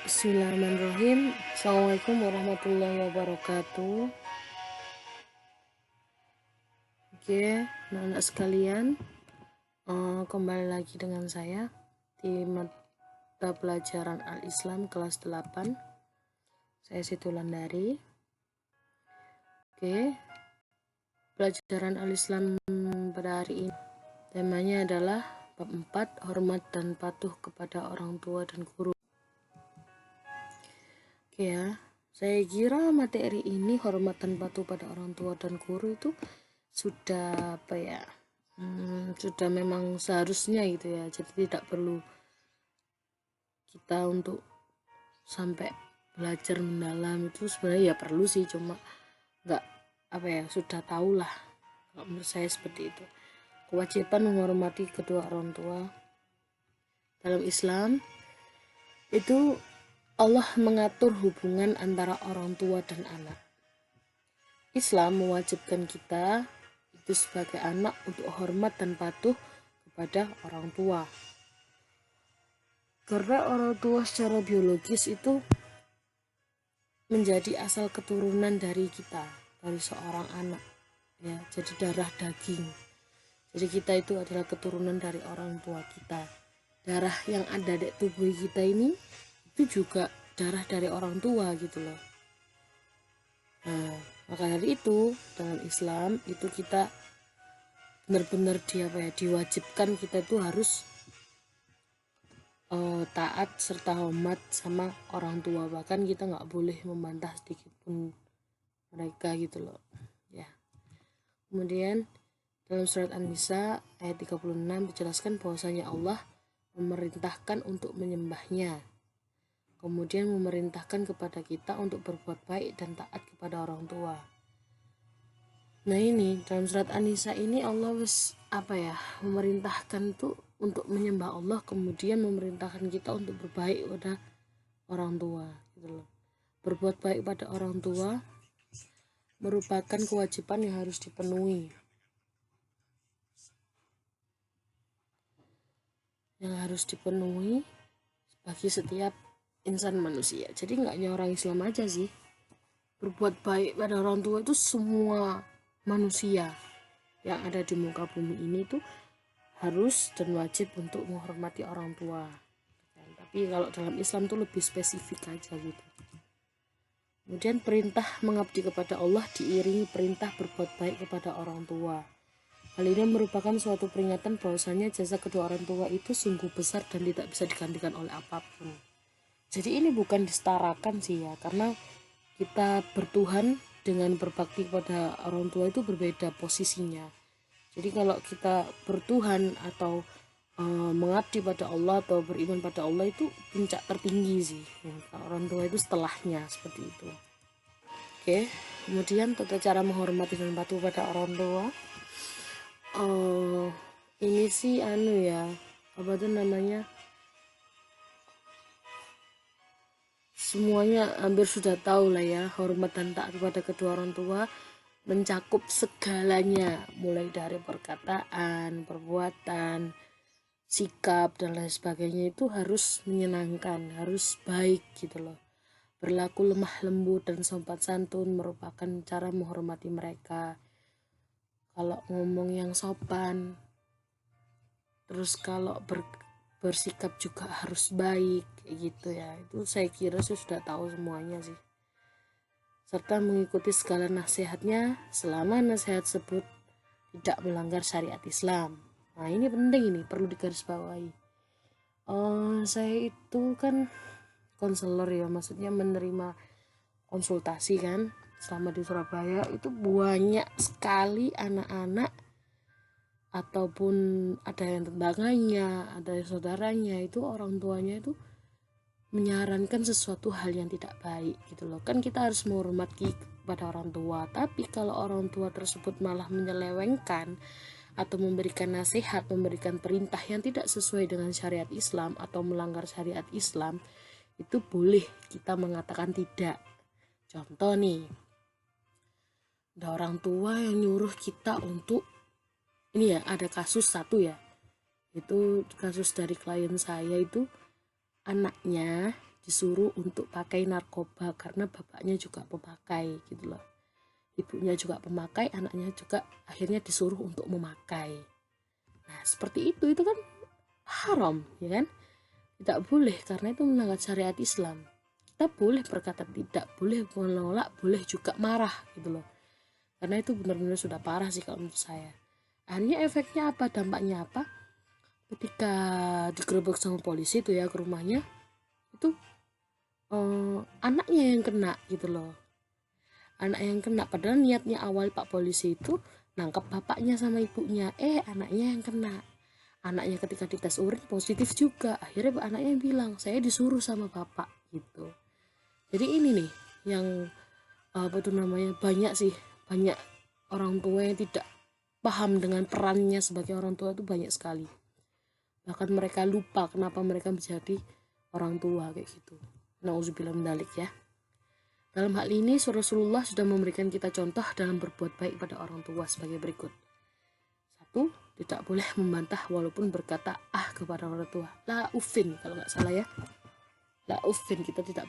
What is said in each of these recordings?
Bismillahirrahmanirrahim. Assalamualaikum warahmatullahi wabarakatuh. Oke, anak-anak sekalian, kembali lagi dengan saya di mata pelajaran Al-Islam kelas 8. Saya Siti Wulandari. Oke, pelajaran Al-Islam pada hari ini temanya adalah bab 4, hormat dan patuh kepada orang tua dan guru. Oke ya, saya kira materi ini hormat dan patuh pada orang tua dan guru itu sudah sudah memang seharusnya gitu ya. Jadi tidak perlu kita untuk sampai belajar mendalam, itu sebenarnya ya perlu sih, cuma nggak sudah tahu lah. Kalau menurut saya seperti itu. Kewajiban menghormati kedua orang tua dalam Islam itu, Allah mengatur hubungan antara orang tua dan anak. Islam mewajibkan kita itu sebagai anak untuk hormat dan patuh kepada orang tua. Karena orang tua secara biologis itu menjadi asal keturunan dari kita, dari seorang anak. Ya, jadi darah daging. Jadi kita itu adalah keturunan dari orang tua kita. Darah yang ada di tubuh kita ini itu juga darah dari orang tua gitu loh. Nah, maka dari itu dalam Islam itu kita benar-benar diwajibkan kita itu harus taat serta hormat sama orang tua. Bahkan kita nggak boleh membantah sedikit pun mereka gitu loh ya. Kemudian dalam surat An-Nisa ayat 36 dijelaskan bahwasanya Allah memerintahkan untuk menyembahnya, kemudian memerintahkan kepada kita untuk berbuat baik dan taat kepada orang tua. Nah ini dalam surat An-Nisa ini Allah memerintahkan tuh untuk menyembah Allah, kemudian memerintahkan kita untuk berbaik pada orang tua gitu loh. Berbuat baik pada orang tua merupakan kewajiban yang harus dipenuhi, bagi setiap insan manusia. Jadi nggak hanya orang Islam aja sih, berbuat baik pada orang tua itu semua manusia yang ada di muka bumi ini tuh harus dan wajib untuk menghormati orang tua. Tapi kalau dalam Islam tuh lebih spesifik aja gitu. Kemudian perintah mengabdi kepada Allah diiringi perintah berbuat baik kepada orang tua. Hal ini merupakan suatu peringatan bahwasanya jasa kedua orang tua itu sungguh besar dan tidak bisa digantikan oleh apapun. Jadi ini bukan disetarakan sih ya, karena kita bertuhan dengan berbakti kepada orang tua itu berbeda posisinya. Jadi kalau kita bertuhan atau mengabdi pada Allah atau beriman pada Allah itu puncak tertinggi sih. Orang tua itu setelahnya, seperti itu. Oke, kemudian tata cara menghormati dan patuh pada orang tua. Ini sih semuanya hampir sudah tahu lah ya. Hormat dan taat kepada kedua orang tua mencakup segalanya, mulai dari perkataan, perbuatan, sikap dan lain sebagainya itu harus menyenangkan, harus baik gitu loh. Berlaku lemah lembut dan sopan santun merupakan cara menghormati mereka. Kalau ngomong yang sopan, terus kalau bersikap juga harus baik kayak gitu ya. Itu saya kira sudah tahu semuanya sih. Serta mengikuti segala nasihatnya selama nasihat tersebut tidak melanggar syariat Islam. Nah ini penting, ini perlu digarisbawahi. Saya itu kan konselor ya, maksudnya menerima konsultasi kan selama di Surabaya. Itu banyak sekali anak-anak ataupun ada yang tetangganya, ada yang saudaranya, itu orang tuanya itu menyarankan sesuatu hal yang tidak baik gitu loh. Kan kita harus menghormati pada orang tua, tapi kalau orang tua tersebut malah menyelewengkan atau memberikan nasihat, memberikan perintah yang tidak sesuai dengan syariat Islam atau melanggar syariat Islam, itu boleh kita mengatakan tidak. Contoh nih, ada orang tua yang nyuruh kita untuk ini ya, ada kasus satu ya, itu kasus dari klien saya itu, anaknya disuruh untuk pakai narkoba karena bapaknya juga pemakai gitu loh, ibunya juga pemakai, anaknya juga akhirnya disuruh untuk memakai. Nah seperti itu kan haram ya kan, tidak boleh karena itu melanggar syariat Islam. Kita boleh berkata tidak, boleh menolak, boleh juga marah gitu loh, karena itu benar-benar sudah parah sih kalau menurut saya. Akhirnya efeknya apa, dampaknya apa, ketika digerebek sama polisi itu ya ke rumahnya, itu anaknya yang kena gitu loh, anak yang kena. Padahal niatnya awal Pak Polisi itu nangkep bapaknya sama ibunya, anaknya yang kena. Anaknya ketika dites urin positif juga, akhirnya anaknya bilang saya disuruh sama bapak gitu. Jadi ini nih yang apa tuh namanya, banyak sih, banyak orang tua yang tidak paham dengan perannya sebagai orang tua, itu banyak sekali. Bahkan mereka lupa kenapa mereka menjadi orang tua kayak gitu. Nauzubillah min dzalik ya. Dalam hal ini Rasulullah sudah memberikan kita contoh dalam berbuat baik pada orang tua sebagai berikut. 1. Tidak boleh membantah walaupun berkata kepada orang tua. La ufin kalau nggak salah ya. La ufin, kita tidak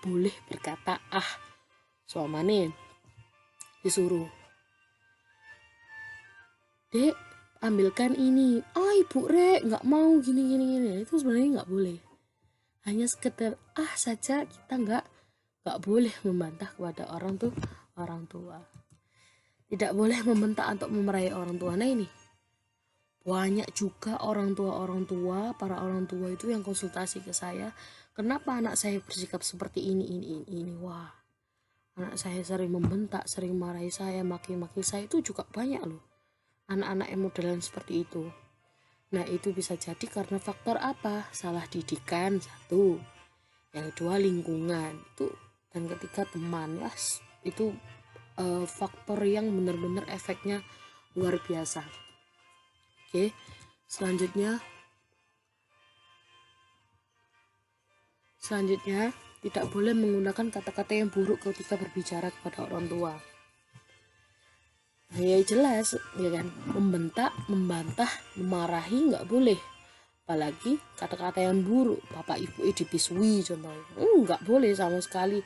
boleh berkata soalnya disuruh, dek ambilkan ini, ibu rek nggak mau gini, itu sebenarnya nggak boleh. Hanya sekedar saja, kita nggak boleh membantah kepada orang tua. Tidak boleh membentak atau memarahi orang tua. Nah ini banyak juga para orang tua itu yang konsultasi ke saya, kenapa anak saya bersikap seperti ini. Wah, anak saya sering membentak, sering marahi saya, maki-maki saya. Itu juga banyak loh anak-anak yang modelan seperti itu. Nah itu bisa jadi karena faktor apa? Salah didikan satu, yang kedua lingkungan itu, dan ketiga teman. Ya itu faktor yang benar-benar efeknya luar biasa. Oke, selanjutnya tidak boleh menggunakan kata-kata yang buruk ketika berbicara kepada orang tua. Nah, ya jelas ya kan, membentak, membantah, memarahi nggak boleh, apalagi kata-kata yang buruk, bapak ibu dipisui contohnya, nggak boleh sama sekali.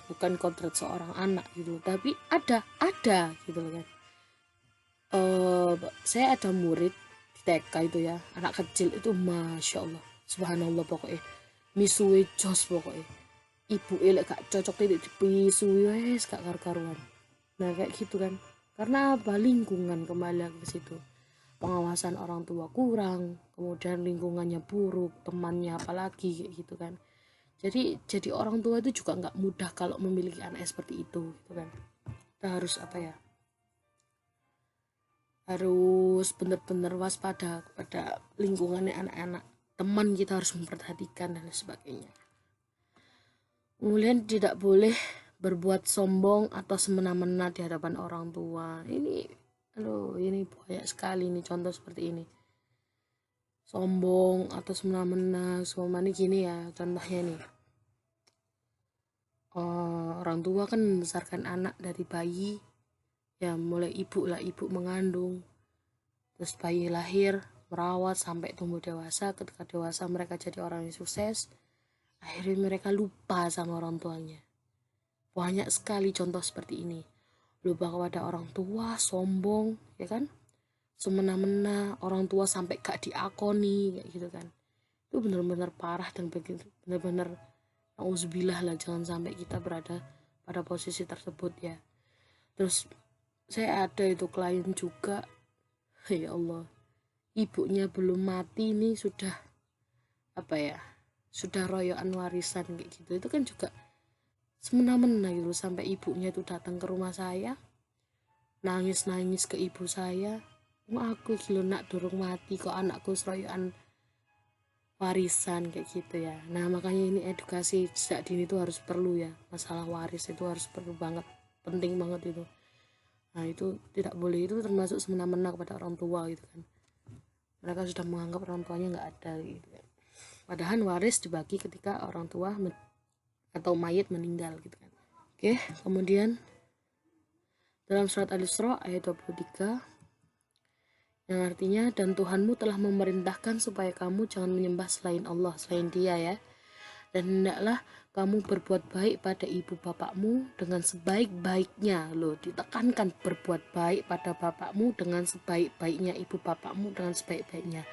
Bukan kodrat seorang anak gitu, tapi ada gitu kan. Saya ada murid di TK itu ya, anak kecil itu masya Allah subhanallah, pokoknya misui jos, pokoknya ibu elek gak cocok titik dipisui wes gak karu-karuan. Nah kayak gitu kan, karena apa? Lingkungan, kembali lagi ke situ, pengawasan orang tua kurang, kemudian lingkungannya buruk, temannya apalagi kayak gitu kan. Jadi orang tua itu juga nggak mudah kalau memiliki anak seperti itu gitu kan. Kita harus harus benar-benar waspada kepada lingkungannya anak-anak, teman kita harus memperhatikan dan sebagainya. Kemudian tidak boleh berbuat sombong atau semena-mena di hadapan orang tua. Ini banyak sekali nih contoh seperti ini. Sombong atau semena-mena, ini gini ya contohnya nih. Orang tua kan membesarkan anak dari bayi, ya mulai ibu mengandung, terus bayi lahir, merawat sampai tumbuh dewasa. Ketika dewasa mereka jadi orang yang sukses, akhirnya mereka lupa sama orang tuanya. Banyak sekali contoh seperti ini, lupa kepada orang tua, sombong ya kan, semena-mena, orang tua sampai gak diakoni kayak gitu kan. Itu benar-benar parah dan benar-benar auzubillah lah, jangan sampai kita berada pada posisi tersebut ya. Terus saya ada itu klien juga, ya Allah, ibunya belum mati nih sudah sudah royokan warisan kayak gitu. Itu kan juga semena-mena gitu, sampai ibunya itu datang ke rumah saya, nangis-nangis ke ibu saya, aku gila nak durung mati kok anakku seroyokan warisan kayak gitu ya. Nah makanya ini edukasi sejak dini itu harus perlu ya, masalah waris itu harus perlu banget, penting banget itu. Nah itu tidak boleh, itu termasuk semena-mena kepada orang tua gitu kan. Mereka sudah menganggap orang tuanya nggak ada gitu kan. Padahal waris dibagi ketika orang tua atau mayat meninggal gitu kan. Oke, kemudian dalam surat Al-Isra ayat 23, yang artinya dan Tuhanmu telah memerintahkan supaya kamu jangan menyembah selain Allah, selain Dia ya. Dan hendaklah kamu berbuat baik pada ibu bapakmu dengan sebaik-baiknya. Loh, ditekankan berbuat baik pada bapakmu dengan sebaik-baiknya, ibu bapakmu dengan sebaik-baiknya.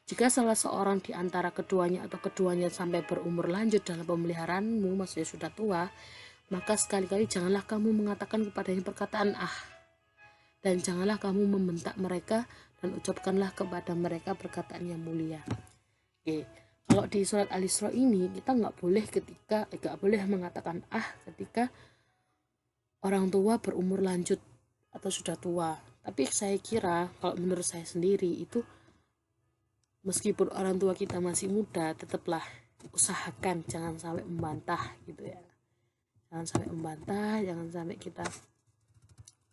Jika salah seorang di antara keduanya atau keduanya sampai berumur lanjut dalam pemeliharaanmu, maksudnya sudah tua, maka sekali-kali janganlah kamu mengatakan kepadanya perkataan dan janganlah kamu membentak mereka dan ucapkanlah kepada mereka perkataan yang mulia. Oke. Kalau di surat Al-Isra ini kita nggak boleh mengatakan ketika orang tua berumur lanjut atau sudah tua. Tapi saya kira kalau menurut saya sendiri itu meskipun orang tua kita masih muda, tetaplah usahakan jangan sampai membantah gitu ya. Jangan sampai membantah, jangan sampai kita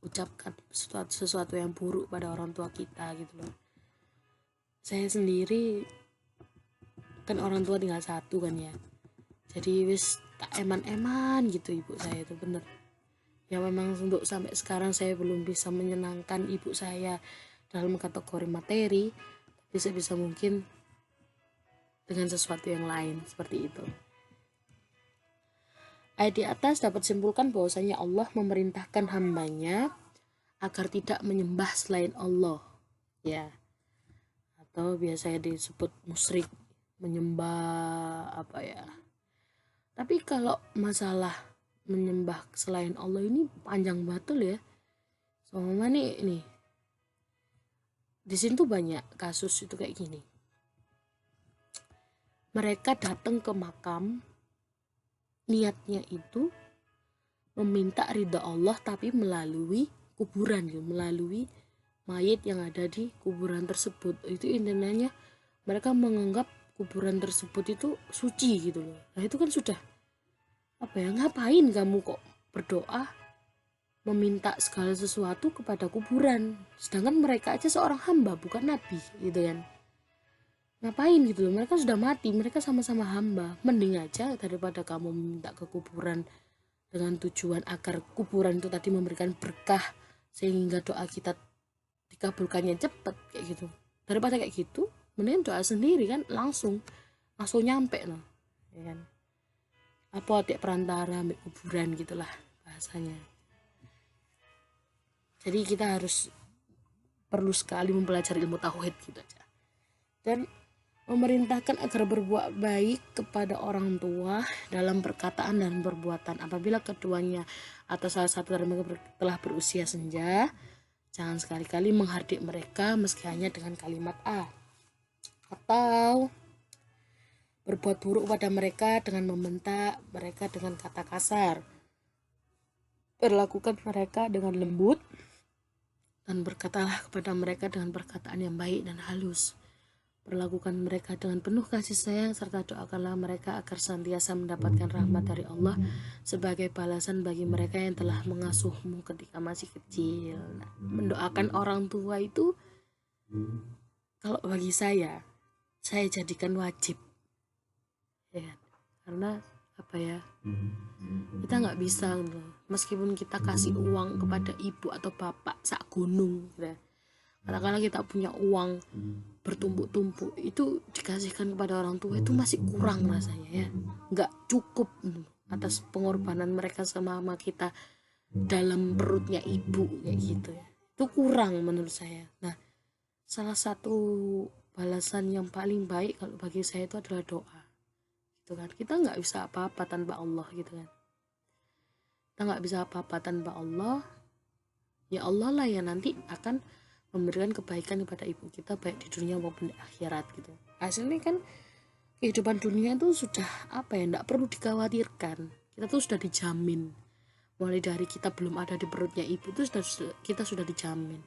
ucapkan sesuatu yang buruk pada orang tua kita gitu loh. Saya sendiri kan orang tua tinggal satu kan ya, jadi wis tak eman-eman gitu ibu saya itu bener ya. Memang untuk sampai sekarang saya belum bisa menyenangkan ibu saya dalam kategori materi, tapi sebisa mungkin dengan sesuatu yang lain seperti itu. Ayat di atas dapat simpulkan bahwasanya Allah memerintahkan hambanya agar tidak menyembah selain Allah ya, atau biasanya disebut musyrik, menyembah apa ya. Tapi kalau masalah menyembah selain Allah ini panjang betul ya. Soalnya nih di sini tuh banyak kasus itu kayak gini. Mereka datang ke makam, niatnya itu meminta ridha Allah tapi melalui kuburan gitu, melalui mayat yang ada di kuburan tersebut. Itu intinya mereka menganggap kuburan tersebut itu suci gitu loh. Nah itu kan sudah ngapain kamu kok berdoa meminta segala sesuatu kepada kuburan, sedangkan mereka aja seorang hamba bukan nabi gitu kan. Ngapain gitu loh, mereka sudah mati, mereka sama-sama hamba. Mending aja daripada kamu meminta ke kuburan dengan tujuan agar kuburan itu tadi memberikan berkah sehingga doa kita dikabulkannya cepat kayak gitu. Daripada kayak gitu, mending doa sendiri kan langsung nyampe loh ya kan. Apa tiap perantara ambil kuburan gitulah bahasanya. Jadi kita harus perlu sekali mempelajari ilmu tauhid gitu aja. Dan memerintahkan agar berbuat baik kepada orang tua dalam perkataan dan perbuatan apabila keduanya atau salah satu dari mereka telah berusia senja. Jangan sekali-kali menghardik mereka meski hanya dengan kalimat atau berbuat buruk pada mereka dengan membentak mereka dengan kata kasar. Perlakukan mereka dengan lembut dan berkatalah kepada mereka dengan perkataan yang baik dan halus. Perlakukan mereka dengan penuh kasih sayang serta doakanlah mereka agar senantiasa mendapatkan rahmat dari Allah sebagai balasan bagi mereka yang telah mengasuhmu ketika masih kecil. Nah, mendoakan orang tua itu kalau bagi saya jadikan wajib ya, karena kita nggak bisa gitu. Meskipun kita kasih uang kepada ibu atau bapak sak gunung gitu. Katakanlah kita punya uang bertumpuk-tumpuk, itu dikasihkan kepada orang tua itu masih kurang rasanya ya, nggak cukup atas pengorbanan mereka sama kita dalam perutnya ibu kayak gitu ya, itu kurang menurut saya. Nah, salah satu balasan yang paling baik kalau bagi saya itu adalah doa gitu kan. Kita nggak bisa apa-apa tanpa Allah gitu kan, kita nggak bisa apa-apa tanpa Allah. Ya Allah lah yang nanti akan memberikan kebaikan kepada ibu kita baik di dunia maupun di akhirat gitu. Hasilnya kan kehidupan dunia itu sudah nggak perlu dikhawatirkan, kita tuh sudah dijamin. Mulai dari kita belum ada di perutnya ibu itu kita sudah dijamin.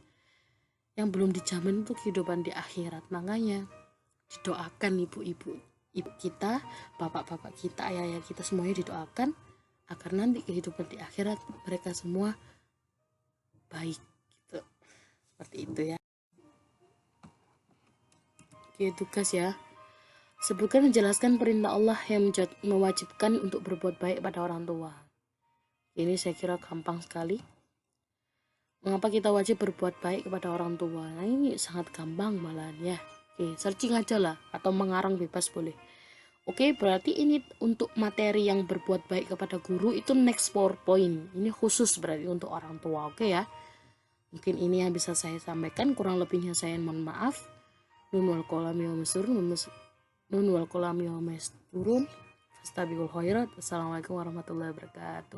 Yang belum dijamin itu kehidupan di akhirat. Makanya didoakan ibu kita, bapak-bapak kita, ayah-ayah kita semuanya didoakan agar nanti kehidupan di akhirat mereka semua baik gitu. Seperti itu ya. Oke, tugas ya. Sebutkan menjelaskan perintah Allah yang mewajibkan untuk berbuat baik pada orang tua. Ini saya kira gampang sekali. Mengapa kita wajib berbuat baik kepada orang tua? Nah, ini sangat gampang malahan ya. Oke, searching aja lah atau mengarang bebas boleh. Oke, berarti ini untuk materi yang berbuat baik kepada guru itu next PowerPoint. Ini khusus berarti untuk orang tua, oke ya. Mungkin ini yang bisa saya sampaikan, kurang lebihnya saya mohon maaf. Nun wal kolam nun wal kolam turun. Fastabiqul khairat. Assalamualaikum warahmatullahi wabarakatuh.